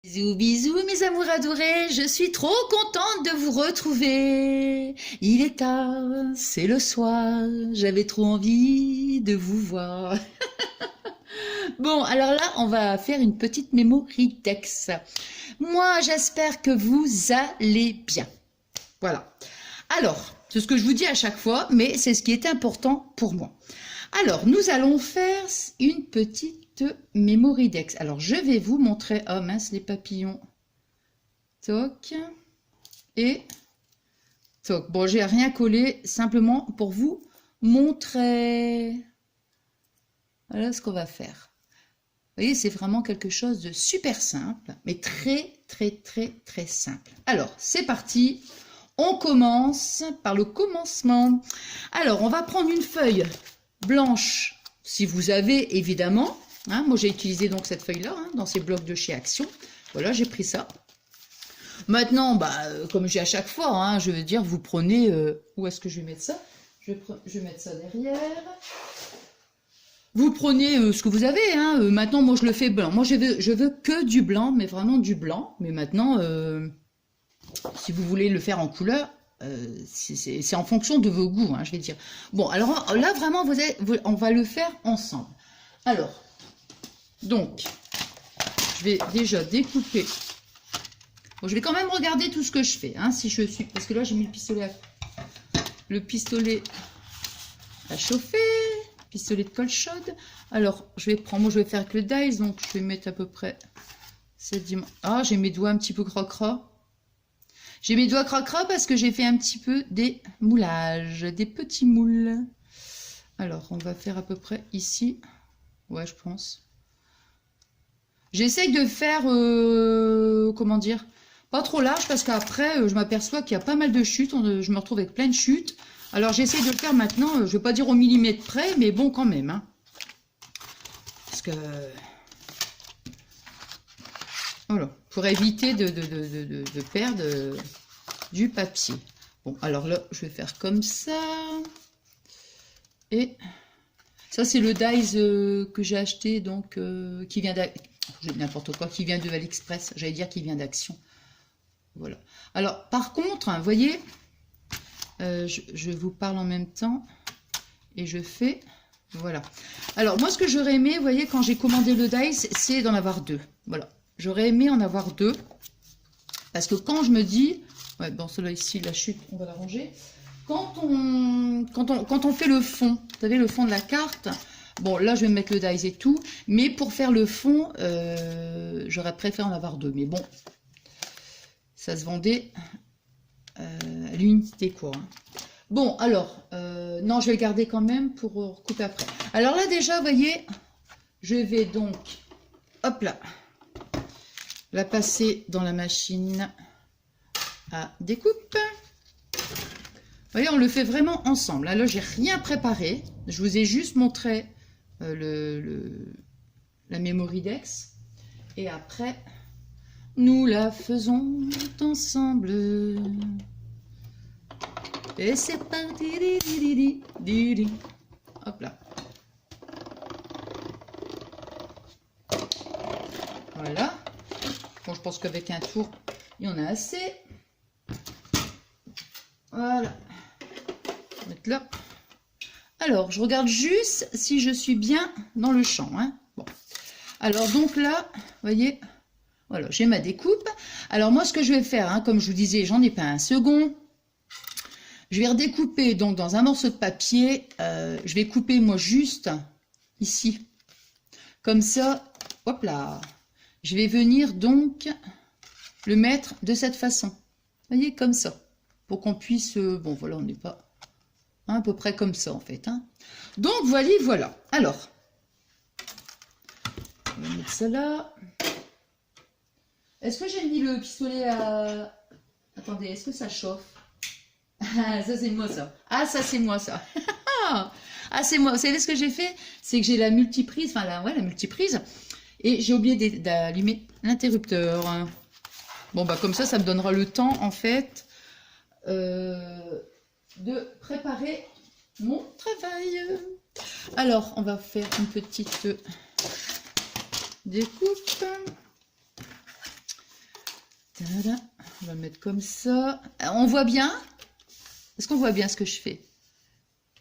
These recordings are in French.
Bisous, bisous, mes amours adorés, je suis trop contente de vous retrouver. Il est tard, c'est le soir, j'avais trop envie de vous voir. Bon, alors là, on va faire une petite mémorie texte. Moi, j'espère que vous allez bien. Voilà. Alors, c'est ce que je vous dis à chaque fois, mais c'est ce qui est important pour moi. Alors, nous allons faire une petite mémorie dex. Alors, je vais vous montrer... Oh mince, les papillons. Toc. Et... Toc. Bon, j'ai rien collé, simplement pour vous montrer. Voilà ce qu'on va faire. Vous voyez, c'est vraiment quelque chose de super simple, mais très, très, très, très simple. Alors, c'est parti. On commence par le commencement. Alors, on va prendre une feuille blanche, si vous avez, évidemment. Hein, moi, j'ai utilisé donc cette feuille-là, hein, dans ces blocs de chez Action. Voilà, j'ai pris ça. Maintenant, bah, comme j'ai à chaque fois, hein, je veux dire, vous prenez... où est-ce que je vais mettre ça? Je vais mettre ça derrière. Vous prenez ce que vous avez. Hein. Maintenant, moi, je le fais blanc. Moi, je veux que du blanc, mais vraiment du blanc. Mais maintenant... si vous voulez le faire en couleur, c'est en fonction de vos goûts, hein, je vais dire. Bon, alors là, vraiment, on va le faire ensemble. Alors, donc, je vais déjà découper. Bon, je vais quand même regarder tout ce que je fais, hein, si je suis... Parce que là, j'ai mis le pistolet à chauffer, pistolet de colle chaude. Alors, je vais prendre... Moi, je vais faire avec le dice, donc je vais mettre à peu près cette dimension. Ah, j'ai mes doigts un petit peu crocra. J'ai mes doigts cracra parce que j'ai fait un petit peu des moulages, des petits moules. Alors, on va faire à peu près ici. Ouais, je pense. J'essaye de faire, comment dire, pas trop large parce qu'après, je m'aperçois qu'il y a pas mal de chutes. Je me retrouve avec plein de chutes. Alors, j'essaye de le faire maintenant, je vais pas dire au millimètre près, mais bon, quand même. Hein. Parce que... Voilà, pour éviter de perdre du papier. Bon, alors là, je vais faire comme ça. Et ça, c'est le dies que j'ai acheté, donc, qui vient n'importe quoi, qui vient de AliExpress. J'allais dire qui vient d'Action. Voilà. Alors, par contre, vous voyez, je vous parle en même temps et je fais... Voilà. Alors, moi, ce que j'aurais aimé, vous voyez, quand j'ai commandé le dice, c'est d'en avoir deux. Voilà. J'aurais aimé en avoir deux. Parce que quand je me dis... Ouais, bon, cela ici, la chute, on va la ranger. Quand on fait le fond, vous savez, le fond de la carte... Bon, là, je vais mettre le dice et tout. Mais pour faire le fond, j'aurais préféré en avoir deux. Mais bon, ça se vendait à l'unité, quoi. Hein. Bon, alors, non, je vais le garder quand même pour recouper après. Alors là, déjà, vous voyez, je vais donc, hop là, la passer dans la machine à découpe. Vous voyez, on le fait vraiment ensemble. Là, j'ai rien préparé. Je vous ai juste montré la mémorie dex. Et après, nous la faisons ensemble. Et c'est parti. Hop là. Voilà. Bon, je pense qu'avec un tour, il y en a assez. Voilà. On va mettre là. Alors, je regarde juste si je suis bien dans le champ. Hein. Bon. Alors, donc là, vous voyez, voilà, j'ai ma découpe. Alors, moi, ce que je vais faire, hein, comme je vous disais, j'en ai pas un second. Je vais redécouper donc dans un morceau de papier. Je vais couper, moi, juste ici. Comme ça, hop là. Je vais venir donc le mettre de cette façon. Vous voyez, comme ça. Pour qu'on puisse... bon, voilà, on n'est pas... Hein, à peu près comme ça, en fait. Hein. Donc, voilà. Alors, on va mettre ça là. Est-ce que j'ai mis le pistolet à... Attendez, est-ce que ça chauffe? Ah, ça, c'est moi, ça. Ah, ça, c'est moi, ça. Ah, c'est moi. Vous savez ce que j'ai fait? C'est que j'ai la multiprise, enfin, la multiprise. Et j'ai oublié d'allumer l'interrupteur. Bon, bah, comme ça me donnera le temps, en fait, de préparer mon travail. Alors, on va faire une petite découpe. Tada. On va le mettre comme ça. On voit bien? Est-ce qu'on voit bien ce que je fais?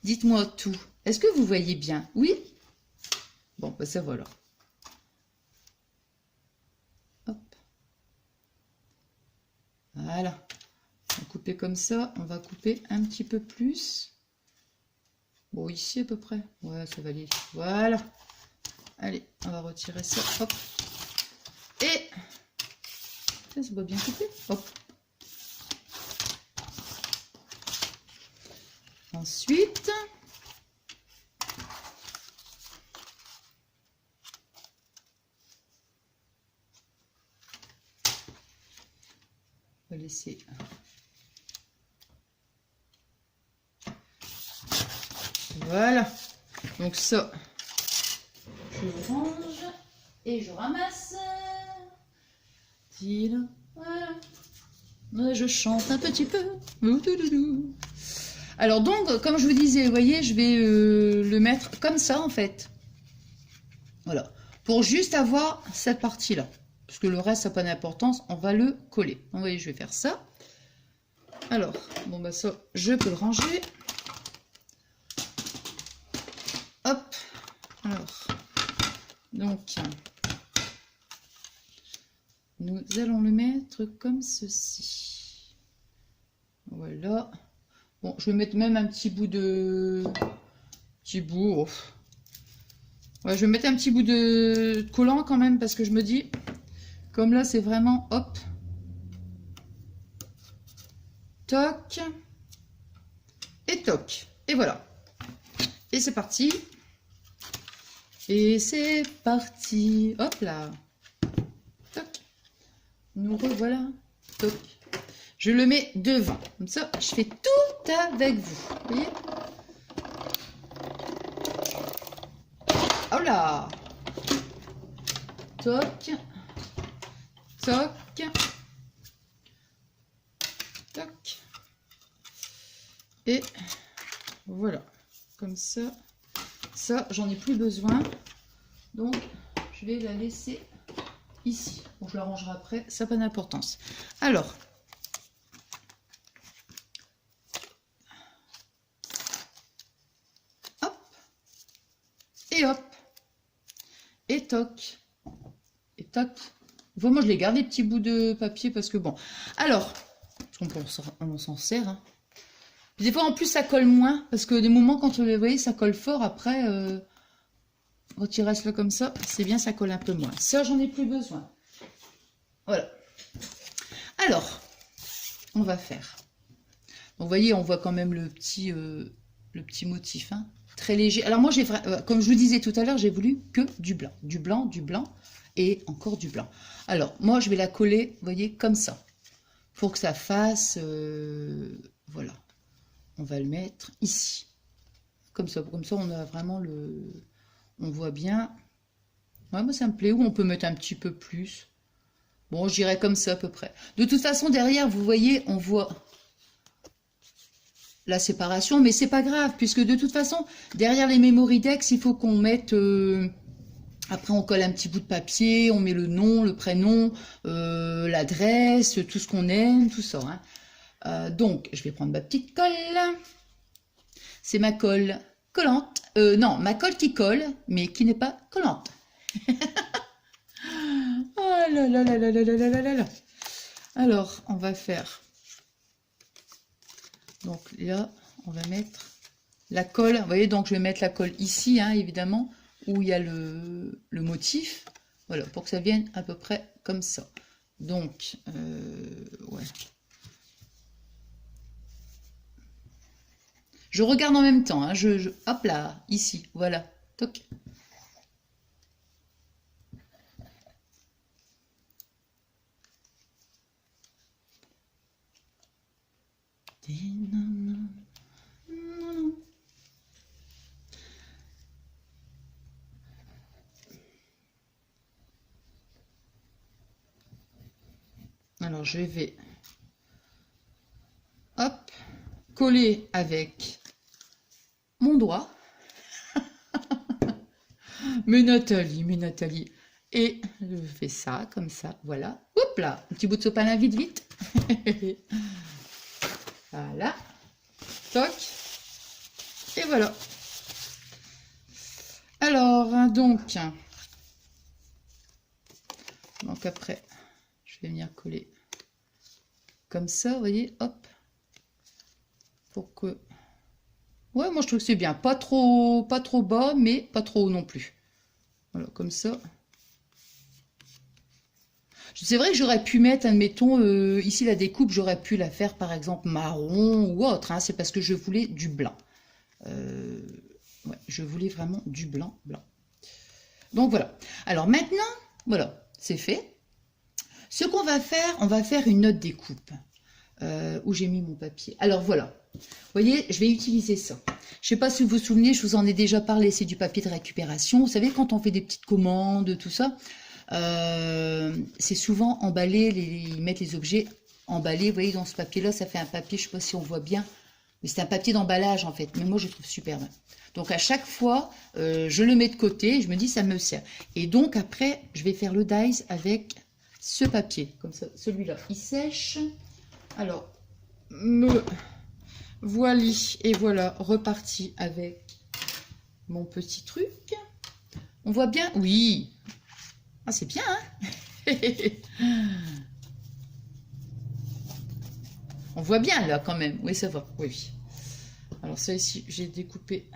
Dites-moi tout. Est-ce que vous voyez bien? Oui? Bon, ben ça voilà. Hop. Voilà. On va couper comme ça. On va couper un petit peu plus. Bon, ici à peu près. Ouais, ça va aller. Voilà. Allez, on va retirer ça. Hop. Et ça va bien couper. Hop. Ensuite, on va laisser. Voilà. Donc ça, je range et je ramasse. Voilà. Ouais, je chante un petit peu. Alors donc, comme je vous disais, vous voyez, je vais le mettre comme ça en fait. Voilà. Pour juste avoir cette partie-là. Parce que le reste, ça n'a pas d'importance. On va le coller. Donc, vous voyez, je vais faire ça. Alors, bon bah ça, je peux le ranger. Hop. Alors, donc, nous allons le mettre comme ceci. Voilà. Bon, je vais mettre même un petit bout de... Oh. Ouais, je vais mettre un petit bout de collant quand même, parce que je me dis, comme là, c'est vraiment, hop, toc, et toc. Et voilà. Et c'est parti. Et c'est parti. Hop là. Toc. Nous revoilà. Toc. Je le mets devant. Comme ça, je fais tout avec vous. Vous voyez? Oh là. Toc. Toc. Toc. Et voilà. Comme ça. Ça, j'en ai plus besoin. Donc, je vais la laisser ici. Bon, je la rangerai après. Ça n'a pas d'importance. Alors. Et hop, et toc, et toc. Bon, moi je les garde les petits bouts de papier parce que bon. Alors, on s'en sert. Hein. Des fois en plus ça colle moins parce que des moments quand vous voyez ça colle fort. Après, quand il reste là comme ça, c'est bien, ça colle un peu moins. Ça j'en ai plus besoin. Voilà. Alors, on va faire. Donc, vous voyez, on voit quand même le petit motif. Hein. Très léger. Alors moi, comme je vous disais tout à l'heure, j'ai voulu que du blanc. Du blanc et encore du blanc. Alors, moi, je vais la coller, vous voyez, comme ça. Pour que ça fasse... voilà. On va le mettre ici. Comme ça, on a vraiment le... On voit bien. Ouais, moi, ça me plaît. Ou on peut mettre un petit peu plus. Bon, j'irai comme ça à peu près. De toute façon, derrière, vous voyez, on voit... la séparation, mais c'est pas grave, puisque de toute façon, derrière les Mémoridex, il faut qu'on mette... après, on colle un petit bout de papier, on met le nom, le prénom, l'adresse, tout ce qu'on aime, tout ça. Hein. Donc, je vais prendre ma petite colle. C'est ma colle collante. Non, ma colle qui colle, mais qui n'est pas collante. Oh là là là là là là là là là. Alors, on va faire... Donc là, on va mettre la colle. Vous voyez, donc je vais mettre la colle ici, hein, évidemment, où il y a le motif. Voilà, pour que ça vienne à peu près comme ça. Donc, ouais. Je regarde en même temps. Hein, hop là, ici, voilà. Toc. Alors, je vais, hop, coller avec mon doigt. Mais Nathalie. Et je fais ça, comme ça, voilà. Oups. Hop là, un petit bout de sopalin vite, vite. Voilà. Toc. Et voilà. Alors, donc après, je vais venir coller comme ça, vous voyez, hop. Pour que... Ouais, moi je trouve que c'est bien. Pas trop bas, mais pas trop haut non plus. Voilà, comme ça. C'est vrai que j'aurais pu mettre, admettons, ici la découpe, j'aurais pu la faire par exemple marron ou autre. Hein, c'est parce que je voulais du blanc. Ouais, je voulais vraiment du blanc. Donc voilà. Alors maintenant, voilà, c'est fait. Ce qu'on va faire, on va faire une autre découpe. Où j'ai mis mon papier. Alors voilà. Vous voyez, je vais utiliser ça. Je ne sais pas si vous vous souvenez, je vous en ai déjà parlé, c'est du papier de récupération. Vous savez, quand on fait des petites commandes, tout ça, c'est souvent emballé, ils mettent les objets emballés. Vous voyez, dans ce papier-là, ça fait un papier, je ne sais pas si on voit bien, mais c'est un papier d'emballage en fait. Mais moi, je le trouve superbe. Donc à chaque fois, je le mets de côté, je me dis, ça me sert. Et donc après, je vais faire le dies avec ce papier, comme ça, celui-là. Il sèche. Alors, me voilà, et voilà, reparti avec mon petit truc. On voit bien? Oui. Ah, c'est bien, hein? On voit bien, là, quand même. Oui, ça va. Oui. Alors, ça ici, j'ai découpé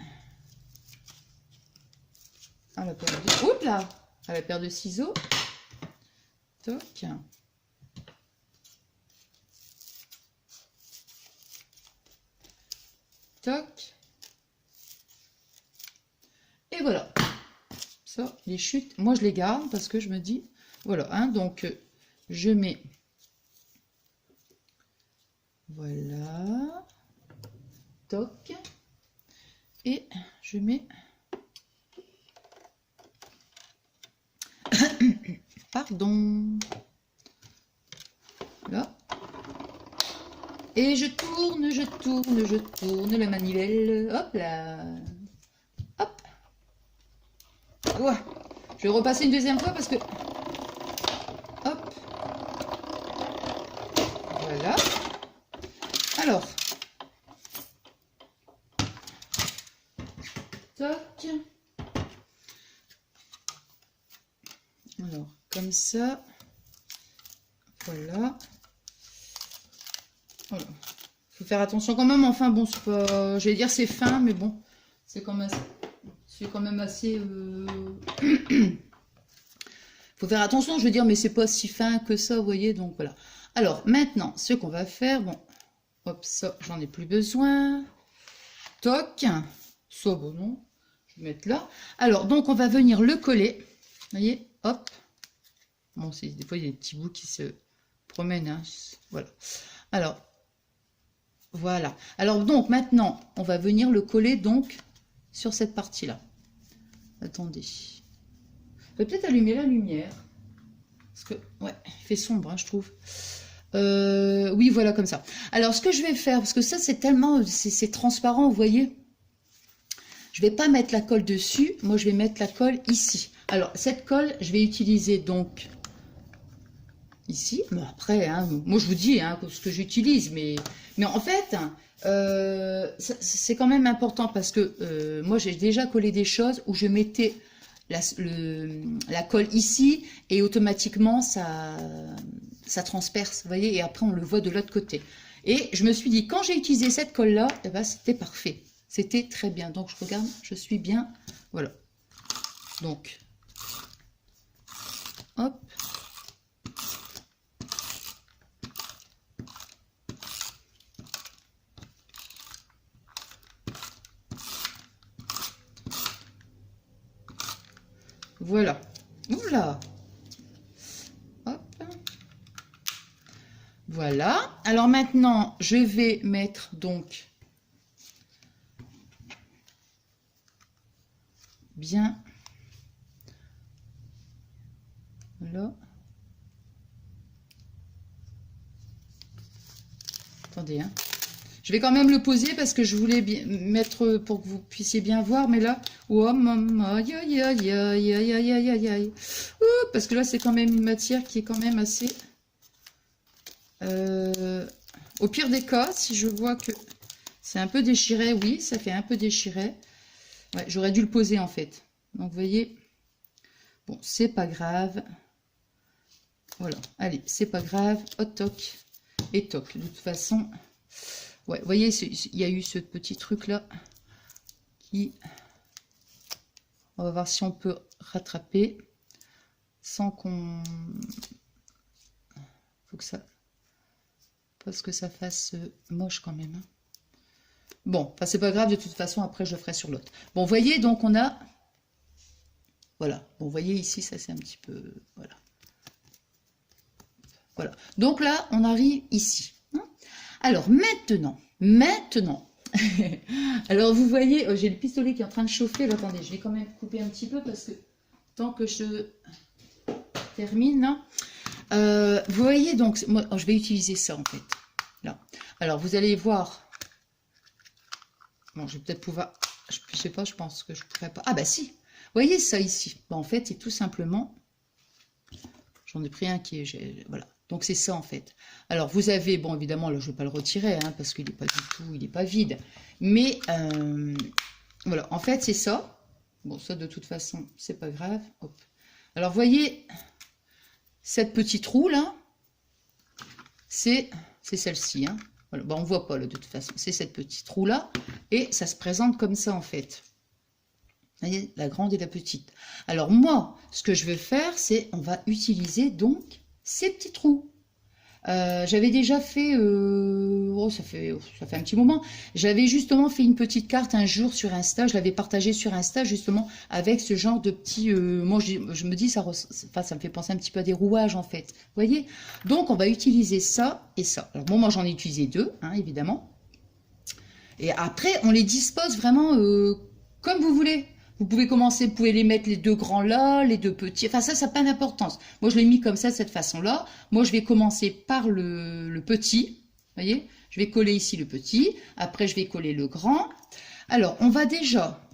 à la paire de... Oups là! À la paire de ciseaux. Toc. Toc. Et voilà. Ça, les chutes, moi je les garde parce que je me dis, voilà, hein, donc je mets, voilà, toc, et je mets, pardon, là, et je tourne la manivelle, hop là, hop. Ouais. Je vais repasser une deuxième fois parce que... Hop. Voilà. Alors. Toc. Alors, comme ça. Voilà. Voilà. Faut faire attention quand même. Enfin, bon, c'est pas... Je vais dire c'est fin, mais bon. C'est quand même... C'est quand même assez... Faut faire attention, je veux dire, mais c'est pas si fin que ça, vous voyez, donc voilà. Alors, maintenant, ce qu'on va faire, bon, hop, ça, j'en ai plus besoin. Toc. Ça, bon, non. Je vais mettre là. Alors, donc, on va venir le coller. Vous voyez, hop. Bon, des fois, il y a des petits bouts qui se promènent, hein. Voilà. Alors, voilà. Alors, donc, maintenant, on va venir le coller, donc, sur cette partie-là. Attendez. Je vais peut-être allumer la lumière. Parce que, ouais, il fait sombre, hein, je trouve. Oui, voilà, comme ça. Alors, ce que je vais faire, parce que ça, c'est tellement... C'est transparent, vous voyez. Je vais pas mettre la colle dessus. Moi, je vais mettre la colle ici. Alors, cette colle, je vais utiliser, donc, ici. Mais après, hein, moi, je vous dis hein, ce que j'utilise. Mais en fait... c'est quand même important parce que moi j'ai déjà collé des choses où je mettais la colle ici et automatiquement ça transperce, vous voyez, et après on le voit de l'autre côté. Et je me suis dit, quand j'ai utilisé cette colle là, eh ben, c'était parfait, c'était très bien. Donc je regarde, je suis bien, voilà. Donc, hop. Voilà. Oula. Hop. Voilà. Alors maintenant, je vais mettre donc bien. Voilà. Attendez, hein. Je vais quand même le poser parce que je voulais bien mettre pour que vous puissiez bien voir, mais là, oh maman, aïe aïe aïe aïe aïe aïe aïe aïe aïe. Parce que là, c'est quand même une matière qui est quand même assez Au pire des cas, si je vois que c'est un peu déchiré, oui, ça fait un peu déchiré. Ouais, j'aurais dû le poser en fait. Donc vous voyez, bon, c'est pas grave. Voilà, allez, c'est pas grave. Hot toc et toc. De toute façon, ouais, vous voyez, il y a eu ce petit truc là qui... On va voir si on peut rattraper sans qu'on... Faut que ça... Parce que ça fasse moche quand même. Hein. Bon, enfin c'est pas grave, de toute façon, après je le ferai sur l'autre. Bon, vous voyez, donc on a... Voilà, bon, vous voyez ici, ça c'est un petit peu... Voilà. Voilà. Donc là, on arrive ici. Hein. Alors maintenant... Alors vous voyez, j'ai le pistolet qui est en train de chauffer. Là, attendez, je vais quand même couper un petit peu parce que tant que je termine... Hein, vous voyez, donc, moi, je vais utiliser ça, en fait. Là. Alors, vous allez voir. Bon, je vais peut-être pouvoir... Je sais pas, je pense que je pourrais pas... Ah, bah si. Vous voyez ça ici. Bon, en fait, c'est tout simplement... J'en ai pris un qui est... Voilà. Donc, c'est ça, en fait. Alors, vous avez... Bon, évidemment, là, je ne vais pas le retirer, hein, parce qu'il n'est pas du tout... Il n'est pas vide. Mais, voilà. En fait, c'est ça. Bon, ça, de toute façon, c'est pas grave. Hop. Alors, vous voyez... Cette petite roue là, c'est celle-ci. Hein. Voilà. Bon, on ne voit pas là, de toute façon. C'est cette petite roue là. Et ça se présente comme ça en fait. Vous voyez, la grande et la petite. Alors moi, ce que je veux faire, c'est on va utiliser donc ces petits trous. J'avais déjà fait, ça fait un petit moment, j'avais justement fait une petite carte un jour sur Insta, je l'avais partagée sur Insta justement avec ce genre de petits, moi je me dis, ça me fait penser un petit peu à des rouages en fait, vous voyez. Donc on va utiliser ça et ça. Alors bon, moi j'en ai utilisé deux, hein, évidemment. Et après on les dispose vraiment comme vous voulez. Vous pouvez commencer, vous pouvez les mettre les deux grands là, les deux petits. Enfin, ça n'a pas d'importance. Moi, je l'ai mis comme ça, de cette façon-là. Moi, je vais commencer par le petit. Vous voyez? Je vais coller ici le petit. Après, je vais coller le grand. Alors, on va déjà,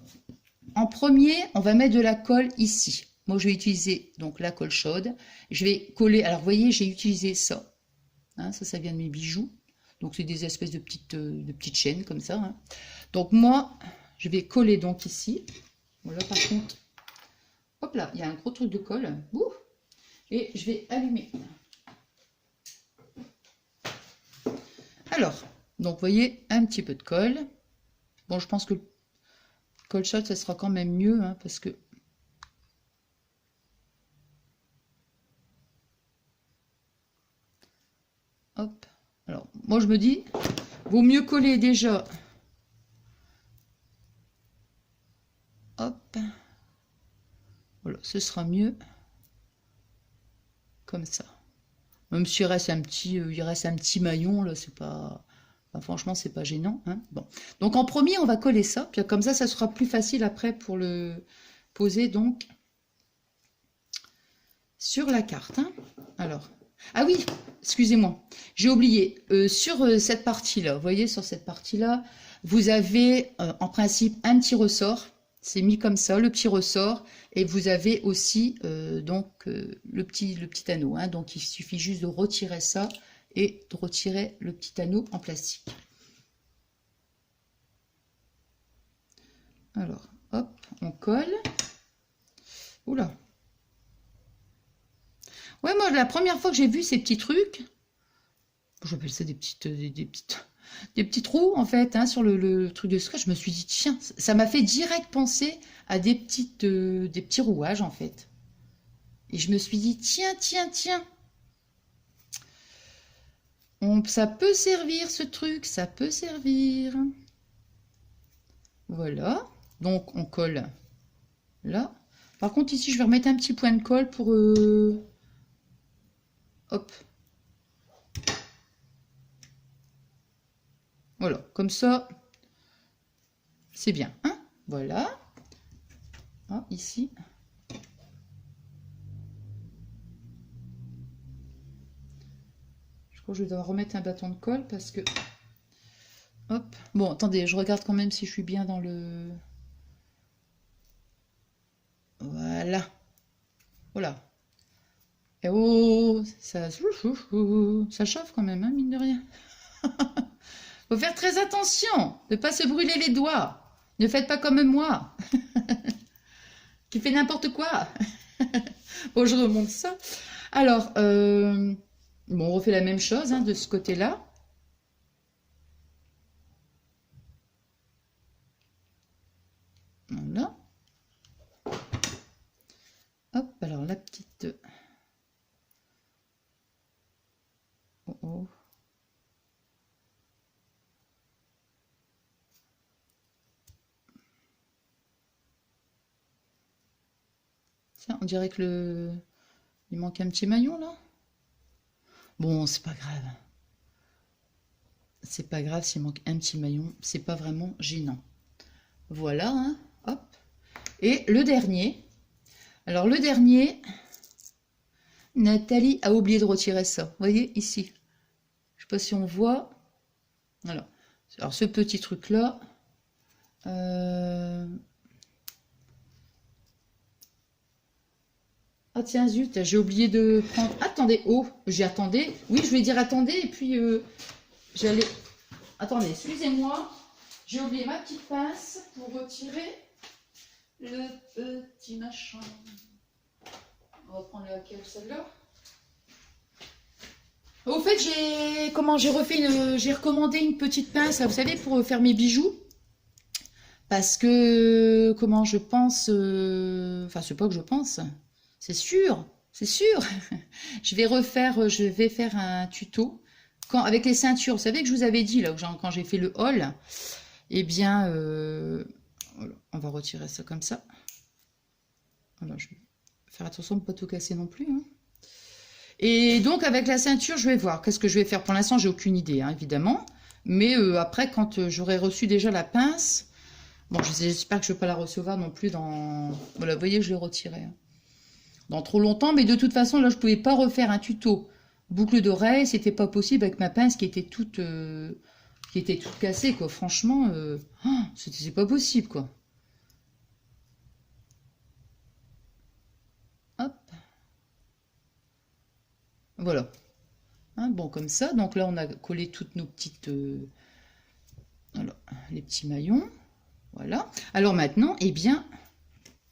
en premier, on va mettre de la colle ici. Moi, je vais utiliser donc la colle chaude. Je vais coller. Alors, vous voyez, j'ai utilisé ça. Hein, ça vient de mes bijoux. Donc, c'est des espèces de petites chaînes comme ça. Hein. Donc, moi, je vais coller donc ici. Bon, là, par contre, hop là, il y a un gros truc de colle. Ouh, et je vais allumer. Alors, donc, vous voyez, un petit peu de colle. Bon, je pense que le colle shot, ça sera quand même mieux, hein, parce que... Hop. Alors, moi, je me dis, vaut mieux coller déjà... Hop. Voilà, ce sera mieux comme ça. Même s'il reste un petit maillon, là, c'est pas... Enfin, franchement, c'est pas gênant. Hein. Bon. Donc, en premier, on va coller ça. Puis comme ça sera plus facile après pour le poser, donc, sur la carte. Hein. Alors, ah oui, excusez-moi, j'ai oublié. Sur cette partie-là, vous voyez, sur cette partie-là, vous avez, en principe, un petit ressort. C'est mis comme ça, le petit ressort, et vous avez aussi donc le petit anneau. Hein, donc il suffit juste de retirer ça et de retirer le petit anneau en plastique. Alors, hop, on colle. Oula. Ouais, moi la première fois que j'ai vu ces petits trucs, j'appelle ça des petits trous en fait hein, sur le truc de scratch, je me suis dit tiens, ça m'a fait direct penser à des petits rouages en fait. Et je me suis dit tiens, ça peut servir ce truc, ça peut servir. Voilà, donc on colle là. Par contre ici je vais remettre un petit point de colle pour hop. Voilà, comme ça, c'est bien. Hein, voilà. Ah, ici. Je crois que je dois remettre un bâton de colle parce que... Hop. Bon, attendez, je regarde quand même si je suis bien dans le... Voilà. Voilà. Et oh, ça chauffe quand même, hein, mine de rien. Faut faire très attention de ne pas se brûler les doigts. Ne faites pas comme moi, qui fait n'importe quoi. Bon, je remonte ça. Alors, bon, on refait la même chose hein, de ce côté-là. Voilà. Hop, alors la petite... Oh, oh. Tiens, on dirait que il manque un petit maillon là. Bon, c'est pas grave. C'est pas grave s'il manque un petit maillon. C'est pas vraiment gênant. Voilà, hein. Hop. Et le dernier. Alors le dernier, Nathalie a oublié de retirer ça. Vous voyez ici. Je sais pas si on voit. Voilà. Alors ce petit truc là. Ah tiens zut, j'ai oublié de prendre... Attendez, oh, j'ai attendé. Oui, je vais dire attendez et puis j'allais... Attendez, excusez-moi. J'ai oublié ma petite pince pour retirer le petit machin. On va prendre laquelle, celle-là. Au fait, j'ai recommandé une petite pince, vous savez, pour faire mes bijoux. Parce que, comment je pense, enfin, c'est pas que je pense, c'est sûr, c'est sûr. Je vais faire un tuto avec les ceintures. Vous savez que je vous avais dit, là, quand j'ai fait le haul, eh bien, voilà, on va retirer ça comme ça. Voilà, je vais faire attention de ne pas tout casser non plus. Hein. Et donc, avec la ceinture, je vais voir. Qu'est-ce que je vais faire? Pour l'instant, j'ai aucune idée, hein, évidemment. Mais après, quand j'aurai reçu déjà la pince... Bon, j'espère que je ne vais pas la recevoir non plus dans... Voilà, vous voyez, je l'ai retirée. Hein. Dans trop longtemps, mais de toute façon, là, je ne pouvais pas refaire un tuto. Boucle d'oreille, c'était pas possible avec ma pince qui était toute cassée, quoi. Franchement, oh, c'est pas possible, quoi. Hop. Voilà. Hein, bon, comme ça. Donc là, on a collé toutes nos petites... voilà, les petits maillons. Voilà. Alors maintenant, eh bien...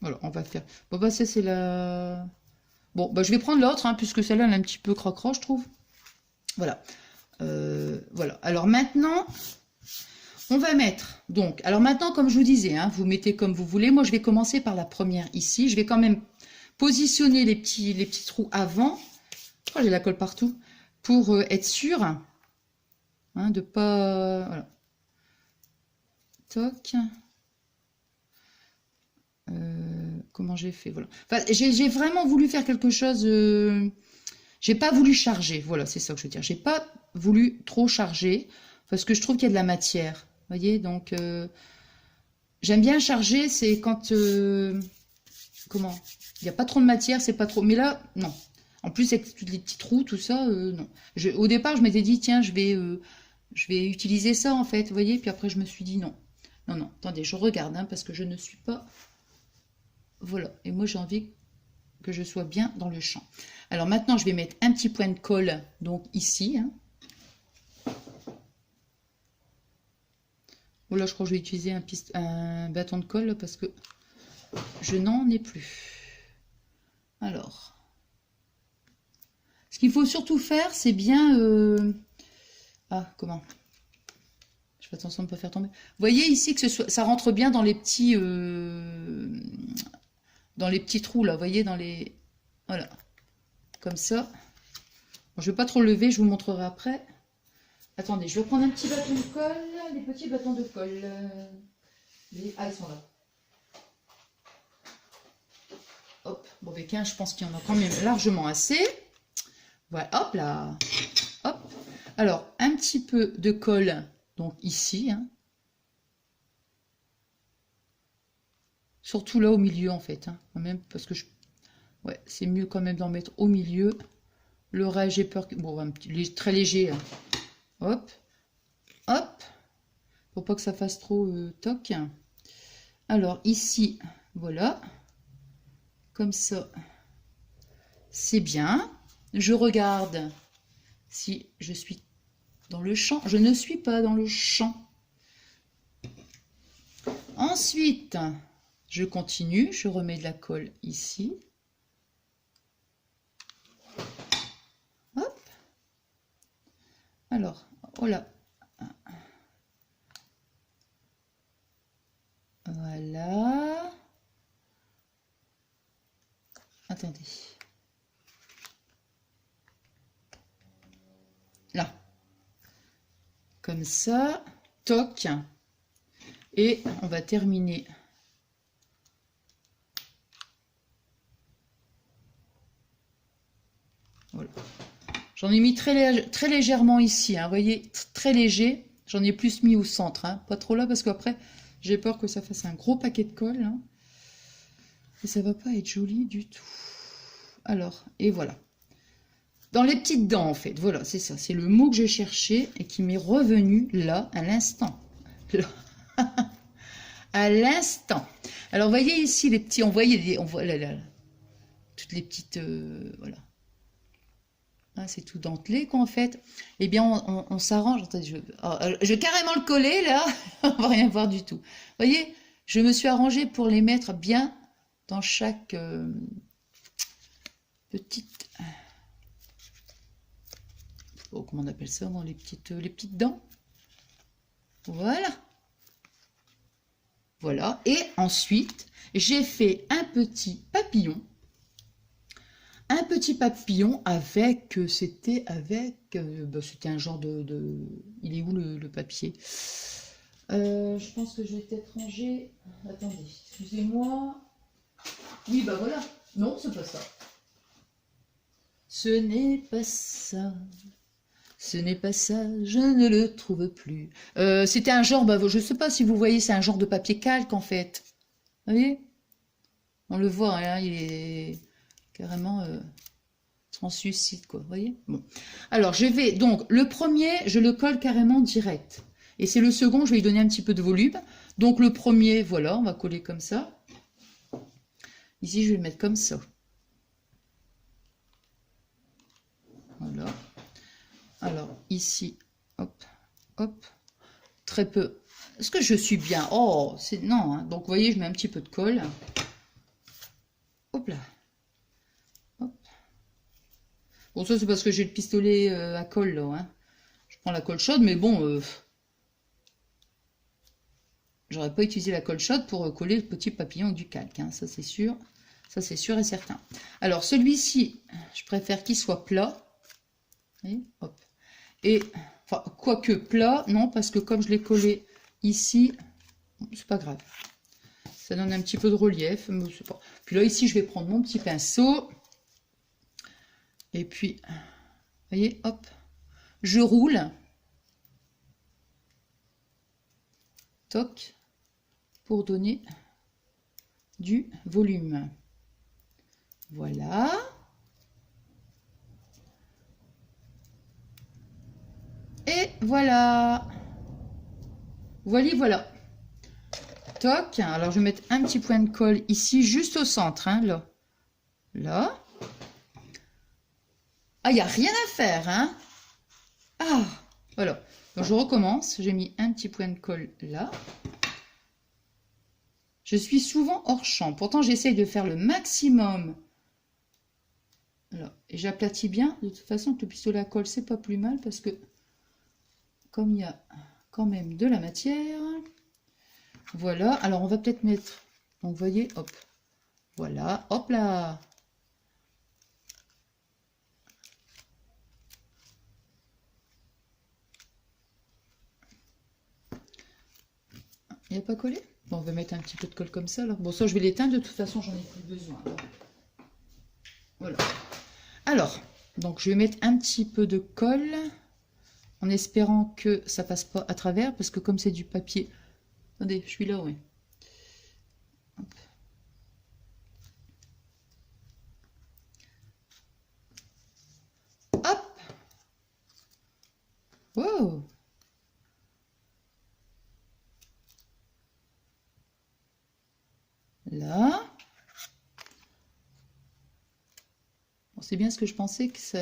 Voilà, on va faire... Bon, bah ça, c'est la... Bon, bah je vais prendre l'autre, hein, puisque celle-là, elle est un petit peu crocro, je trouve. Voilà. Voilà. Alors maintenant, on va mettre... Donc, alors maintenant, comme je vous disais, hein, vous mettez comme vous voulez. Moi, je vais commencer par la première ici. Je vais quand même positionner les petits trous avant. Oh, j'ai la colle partout. Pour être sûr hein, de pas... Voilà. Toc. Comment j'ai fait, voilà. Enfin, j'ai vraiment voulu faire quelque chose... j'ai pas voulu charger, voilà, c'est ça que je veux dire. J'ai pas voulu trop charger, parce que je trouve qu'il y a de la matière. Vous voyez, donc... j'aime bien charger, c'est quand... comment? Il n'y a pas trop de matière, c'est pas trop... Mais là, non. En plus, avec tous les petits trous, tout ça, non. Au départ, je m'étais dit, tiens, je vais utiliser ça, en fait, vous voyez. Puis après, je me suis dit, non. Non, non, attendez, je regarde, hein, parce que je ne suis pas... Voilà, et moi, j'ai envie que je sois bien dans le champ. Alors maintenant, je vais mettre un petit point de colle, donc ici. Hein. Oh là, je crois que je vais utiliser un bâton de colle, parce que je n'en ai plus. Alors... Ce qu'il faut surtout faire, c'est bien... Ah, comment? Je fais attention de ne pas faire tomber. Vous voyez ici que ça rentre bien dans les petits trous, là. Vous voyez, dans les... Voilà. Comme ça. Bon, je ne vais pas trop lever, je vous montrerai après. Attendez, je vais prendre un petit bâton de colle. Les petits bâtons de colle. Ah, ils sont là. Hop. Bon, avec un, je pense qu'il y en a quand même largement assez. Voilà, hop là. Hop. Alors, un petit peu de colle, donc ici. Hein. Surtout là au milieu, en fait. Hein, quand même, parce que ouais, c'est mieux quand même d'en mettre au milieu. Le reste, j'ai peur que... Bon, très léger. Hein. Hop. Hop. Pour pas que ça fasse trop toc. Alors, ici, voilà. Comme ça. C'est bien. Je regarde si je suis dans le champ. Je ne suis pas dans le champ. Ensuite, je continue. Je remets de la colle ici. Hop. Alors, oh là. Voilà. Attendez. Là. Comme ça. Toc. Et on va terminer. Voilà. J'en ai mis très légèrement ici. Hein, vous voyez, très léger. J'en ai plus mis au centre. Hein, pas trop là parce qu'après, j'ai peur que ça fasse un gros paquet de colle. Hein, et ça va pas être joli du tout. Alors, et voilà. Dans les petites dents, en fait. Voilà, c'est ça. C'est le mot que j'ai cherché et qui m'est revenu là, à l'instant. À l'instant. Alors, voyez ici les petits... On voit là, toutes les petites... voilà. Ah, c'est tout dentelé, quoi, en fait. Eh bien, on s'arrange. Attendez, je vais carrément le coller, là. On va rien voir du tout. Vous voyez, je me suis arrangée pour les mettre bien dans chaque petite... Oh, comment on appelle ça, dans les petites dents. Voilà. Voilà. Et ensuite, j'ai fait un petit papillon. Un petit papillon avec, c'était un genre de... Il est où le papier? Je pense que je vais peut-être ranger... Attendez, excusez-moi. Oui, bah voilà. Non, c'est pas ça. Ce n'est pas ça. Ce n'est pas ça, je ne le trouve plus. C'était un genre, je ne sais pas si vous voyez, c'est un genre de papier calque en fait. Vous voyez? On le voit, hein, il est carrément translucide, quoi. Vous voyez? Bon. Alors, je vais, donc, le premier, je le colle carrément direct. Et c'est le second, je vais lui donner un petit peu de volume. Donc, le premier, voilà, on va coller comme ça. Ici, je vais le mettre comme ça. Voilà. Alors, ici, hop, hop, très peu. Est-ce que je suis bien? Oh, c'est non. Hein. Donc, vous voyez, je mets un petit peu de colle. Hop là. Hop. Bon, ça, c'est parce que j'ai le pistolet à colle, là. Hein. Je prends la colle chaude, mais bon, j'aurais pas utilisé la colle chaude pour coller le petit papillon du calque. Hein. Ça, c'est sûr. Ça, c'est sûr et certain. Alors, celui-ci, je préfère qu'il soit plat. Et, hop. Et, enfin, quoique plat, non, parce que comme je l'ai collé ici, c'est pas grave. Ça donne un petit peu de relief. Mais c'est pas... Puis là, ici, je vais prendre mon petit pinceau. Et puis, vous voyez, hop, je roule. Toc, pour donner du volume. Voilà. Et voilà. Voilà. Toc. Alors, je vais mettre un petit point de colle ici, juste au centre. Hein, là. Là. Ah, il n'y a rien à faire. Hein. Ah, voilà. Donc, je recommence. J'ai mis un petit point de colle là. Je suis souvent hors champ. Pourtant, j'essaye de faire le maximum. Voilà. Et j'aplatis bien. De toute façon, le pistolet à colle, c'est pas plus mal parce que comme il y a quand même de la matière. Voilà. Alors, on va peut-être mettre... Donc, vous voyez, hop. Voilà. Hop là. Il n'y a pas collé? Bon, on va mettre un petit peu de colle comme ça. Alors. Bon, ça, je vais l'éteindre. De toute façon, j'en ai plus besoin. Alors. Voilà. Alors, donc, je vais mettre un petit peu de colle en espérant que ça passe pas à travers parce que comme c'est du papier... Attendez, je suis là, oui. Hop. Hop. Wow. Là. Bon, c'est bien ce que je pensais que ça...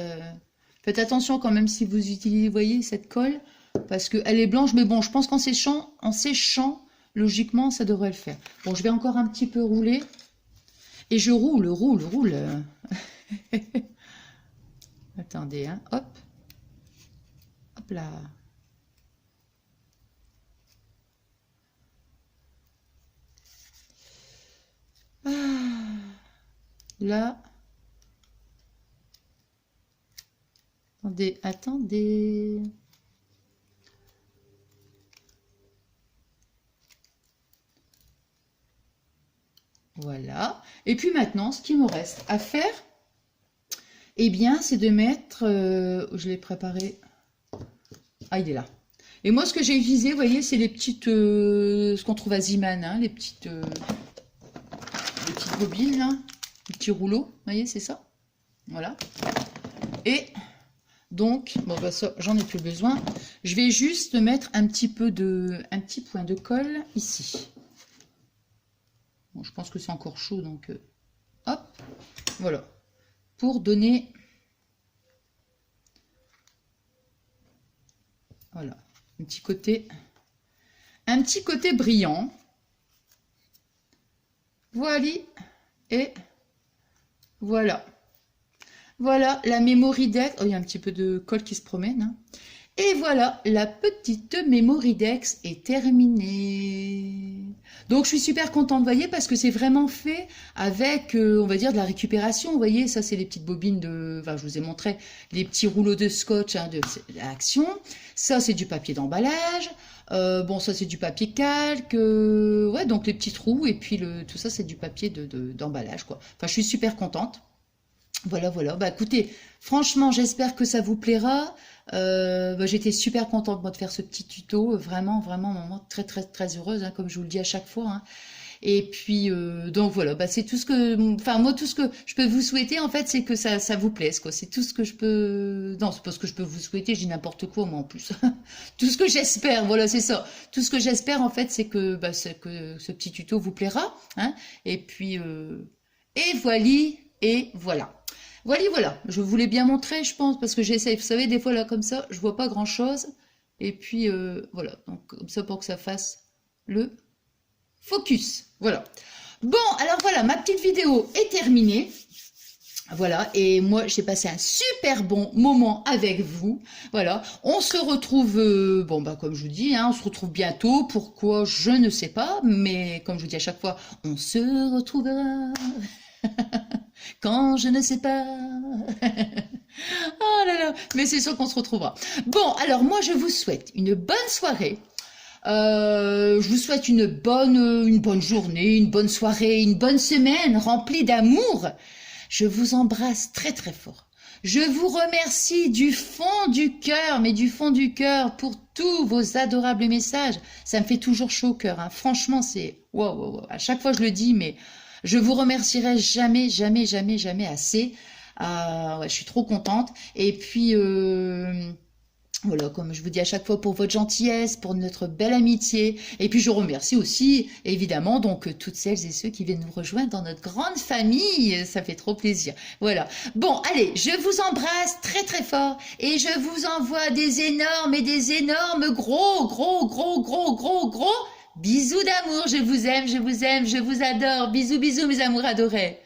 Faites attention quand même si vous utilisez, vous voyez, cette colle, parce qu'elle est blanche, mais bon, je pense qu'en séchant, logiquement, ça devrait le faire. Bon, je vais encore un petit peu rouler, et je roule. Attendez, hein, hop. Hop là. Ah, là. Attendez. Voilà. Et puis maintenant, ce qu'il me reste à faire, eh bien, c'est de mettre... je l'ai préparé. Ah, il est là. Et moi, ce que j'ai utilisé, vous voyez, c'est les petites... ce qu'on trouve à Ziman, hein, les petites bobines, là. Les petits rouleaux. Vous voyez, c'est ça. Voilà. Et... donc, bon, bah ça, j'en ai plus besoin. Je vais juste mettre un petit point de colle ici. Bon, je pense que c'est encore chaud, donc hop, voilà. Pour donner, voilà, un petit côté brillant. Voilà, et voilà. Voilà la Memorydex. Oh, il y a un petit peu de colle qui se promène. Hein. Et voilà, la petite Memorydex est terminée. Donc, je suis super contente, vous voyez, parce que c'est vraiment fait avec, on va dire, de la récupération. Vous voyez, ça, c'est les petites bobines de... Enfin, je vous ai montré les petits rouleaux de scotch hein, de Action. Ça, c'est du papier d'emballage. Bon, ça, c'est du papier calque. Ouais, donc les petits trous. Et puis, tout ça, c'est du papier d'emballage, quoi. Enfin, je suis super contente. Voilà, voilà. Bah écoutez, franchement, j'espère que ça vous plaira. Bah, j'étais super contente moi de faire ce petit tuto. Vraiment, vraiment, très, très, très heureuse, hein, comme je vous le dis à chaque fois. Hein. Et puis, donc voilà, bah, c'est tout ce que... Enfin, moi, tout ce que je peux vous souhaiter, en fait, c'est que ça vous plaise, quoi. C'est tout ce que je peux... Non, c'est pas ce que je peux vous souhaiter, je dis n'importe quoi, moi, en plus. Tout ce que j'espère, voilà, c'est ça. Tout ce que j'espère, en fait, c'est que ce petit tuto vous plaira. Hein. Et puis, et voilà. Voilà, je voulais bien montrer, je pense, parce que j'essaie, vous savez, des fois, là, comme ça, je vois pas grand-chose. Et puis, voilà, donc, comme ça, pour que ça fasse le focus. Voilà. Bon, alors voilà, ma petite vidéo est terminée. Voilà, et moi, j'ai passé un super bon moment avec vous. Voilà, on se retrouve, bon, bah, comme je vous dis, hein, on se retrouve bientôt. Pourquoi, je ne sais pas, mais comme je vous dis à chaque fois, on se retrouvera. Quand je ne sais pas. Oh là là, mais c'est sûr qu'on se retrouvera. Bon, alors moi je vous souhaite une bonne soirée. Je vous souhaite une bonne journée, une bonne soirée, une bonne semaine remplie d'amour. Je vous embrasse très très fort. Je vous remercie du fond du cœur, mais du fond du cœur pour tous vos adorables messages. Ça me fait toujours chaud au cœur. Hein. Franchement, c'est... Wow. À chaque fois je le dis, mais... je vous remercierai jamais assez. Ouais, je suis trop contente. Et puis, voilà, comme je vous dis à chaque fois, pour votre gentillesse, pour notre belle amitié. Et puis, je remercie aussi, évidemment, donc toutes celles et ceux qui viennent nous rejoindre dans notre grande famille. Ça fait trop plaisir. Voilà. Bon, allez, je vous embrasse très très fort. Et je vous envoie des énormes, gros bisous d'amour, je vous aime, je vous adore. Bisous, mes amours adorés.